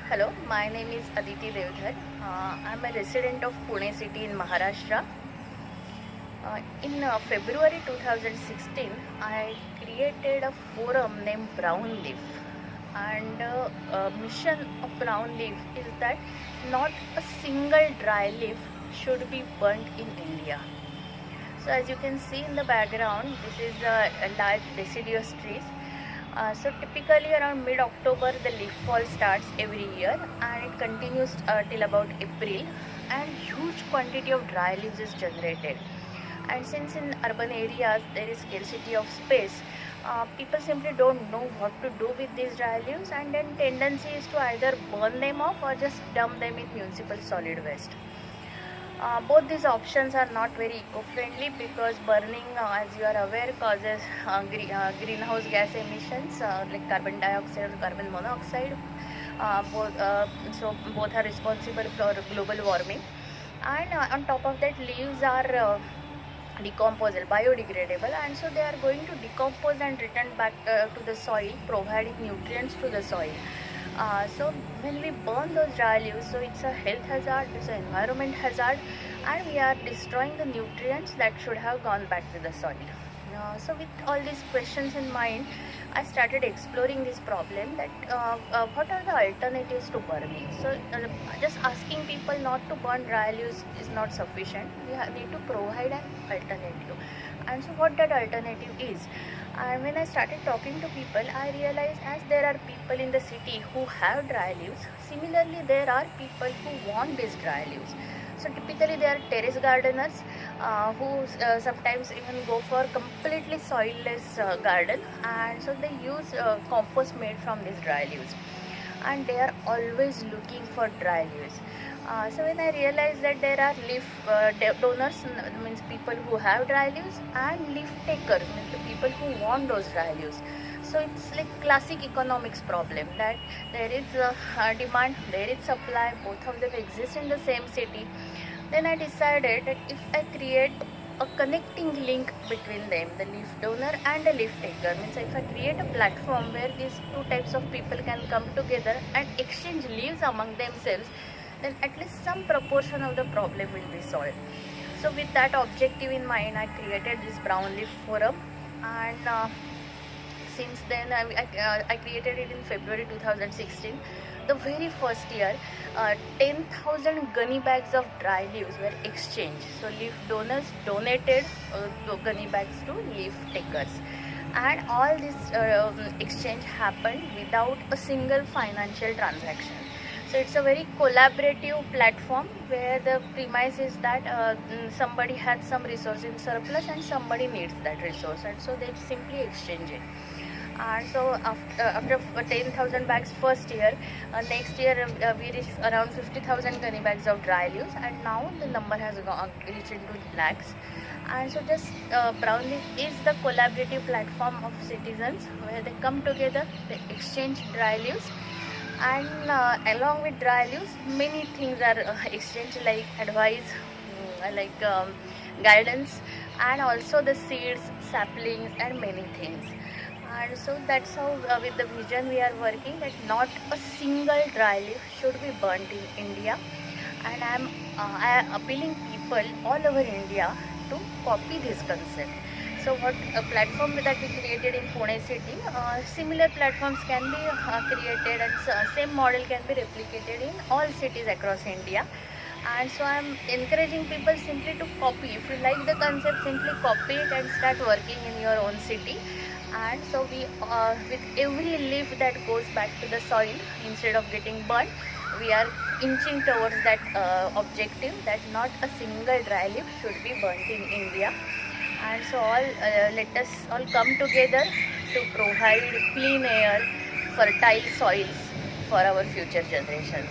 Hello, my name is Aditi Deodhar. I'm a resident of Pune city in Maharashtra. In February 2016, I created a forum named Brown Leaf. And mission of Brown Leaf is that not a single dry leaf should be burnt in India. So as you can see in the background, this is a large deciduous trees. So typically around mid-October the leaf fall starts every year and it continues till about April, and huge quantity of dry leaves is generated. And since in urban areas there is scarcity of space, people simply don't know what to do with these dry leaves, and then tendency is to either burn them off or just dump them in municipal solid waste. Both these options are not very eco-friendly because burning, as you are aware, causes greenhouse gas emissions like carbon dioxide or carbon monoxide. So both are responsible for global warming. And on top of that, leaves are decomposable, biodegradable, and so they are going to decompose and return back to the soil, providing nutrients to the soil. So when we burn those dry leaves, so it's a health hazard, it's an environment hazard, and we are destroying the nutrients that should have gone back to the soil. So with all these questions in mind, I started exploring this problem that what are the alternatives to burning. So just asking people not to burn dry leaves is not sufficient. We need to provide an alternative. And so what that alternative is. And when I started talking to people, I realized as there are people in the city who have dry leaves, similarly there are people who want these dry leaves. So typically they are terrace gardeners who sometimes even go for completely soilless garden, and so they use compost made from these dry leaves, and they are always looking for dry leaves. So when I realized that there are leaf donors, means people who have dry leaves, and leaf takers, means the people who want those dry leaves. So it's like classic economics problem that there is demand, there is supply, both of them exist in the same city. Then I decided that if I create a connecting link between them, the leaf donor and the leaf taker, means if I create a platform where these two types of people can come together and exchange leaves among themselves, then at least some proportion of the problem will be solved. So with that objective in mind, I created this Brown Leaf Forum, and since then I created it in February 2016. The very first year, 10,000 gunny bags of dry leaves were exchanged. So leaf donors donated gunny bags to leaf takers, and all this exchange happened without a single financial transaction. So it's a very collaborative platform where the premise is that somebody has some resource in surplus and somebody needs that resource, and so they simply exchange it. And so after 10,000 bags first year, next year we reached around 50,000 gunny bags of dry leaves, and now the number has reached into lakhs. And so just Brown Leaf is the collaborative platform of citizens where they come together, they exchange dry leaves, and along with dry leaves many things are exchanged, like advice, like guidance, and also the seeds, saplings, and many things. And so that's how with the vision we are working, that not a single dry leaf should be burnt in India. And I am appealing people all over India to copy this concept. So what a platform that we created in Pune city, similar platforms can be created, and same model can be replicated in all cities across India. And so I am encouraging people simply to copy. If you like the concept, simply copy it and start working in your own city. And so we with every leaf that goes back to the soil instead of getting burnt, we are inching towards that objective, that not a single dry leaf should be burnt in India. And so let us all come together to provide clean air, fertile soils for our future generations.